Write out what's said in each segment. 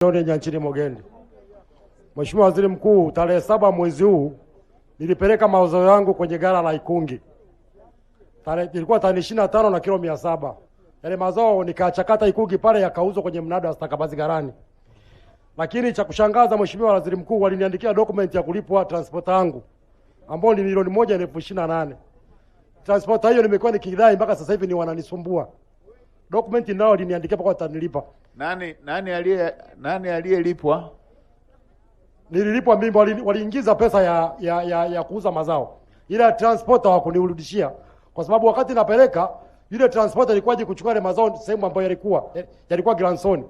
Nchini Mogende. Mheshimiwa Waziri Mkuu, tarehe 7 mwezi huu nilipeleka mazao yangu kwenye ghala la Ikungi. Ilikuwa tarehe 25 na kilo 700. Yale mazao nikachakata Ikungi pale yakauzwa kwenye mnada wa stakabadhi ghalani. Lakini cha kushangaza Mheshimiwa Waziri Mkuu, waliniandikia document ya kulipwa transporter yangu ambao ni milioni 1,028. Transporter hiyo nimekuwa nikidai mpaka sasa hivi ni wananisumbua. Document nao waliniandikia mpaka watanilipa. Nani aliyelipwa? Nililipwa mimi, waliingiza pesa ya kuuza mazao. Ile transporter hawakunirudishia kwa sababu wakati napeleka ile transporter ilikuwa je kuchukua ile mazao sehemu ambayo yalikuwa Granson.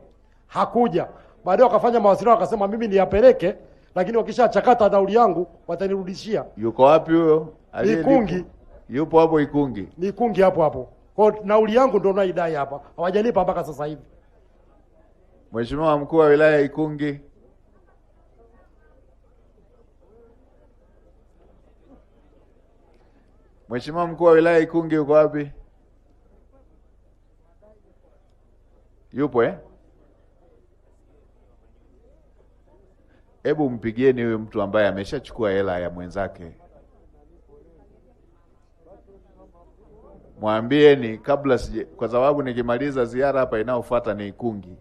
Hakuja. Baadaye wakafanya mawasiliano wakasema mimi niyapeleke lakini wakishachakata nauli yangu watanirudishia. Yuko wapi huyo? Ikungi. Yupo hapo Ikungi. Ni Ikungi hapo. Kwa nauli yangu ndio naidai hapa. Hawajanipa mpaka sasa hivi. Mheshimiwa Mkuu wa Wilaya ya Ikungi. Mheshimiwa Mkuu wa Wilaya ya Ikungi yuko wapi? Yupo Hebu mpigieni huyo mtu ambaye ameshachukua hela ya mwenzake. Mwambieni kabla kwa sababu nikimaliza ziara hapa inayofuata ni Ikungi.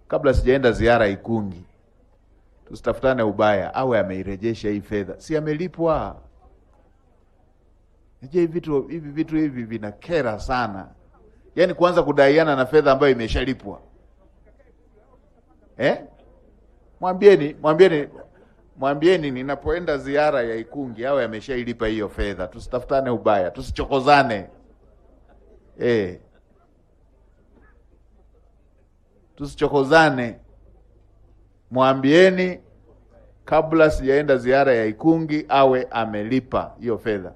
Kabla sijaenda ziara Ikungi, tusitafutane ubaya, awe ameirejesha hii fedha. Si amelipwa. Je, vitu hivi vinakera sana. Yaani kuanza kudaiana na fedha ambayo imeshalipwa. Mwambieni ninapoenda ziara ya Ikungi awe ameshailipa hiyo fedha. Tusitafutane ubaya, tusichokozane. Tusichokozane. Mwambieni kabla sijaenda ziara ya Ikungi awe amelipa hiyo fedha.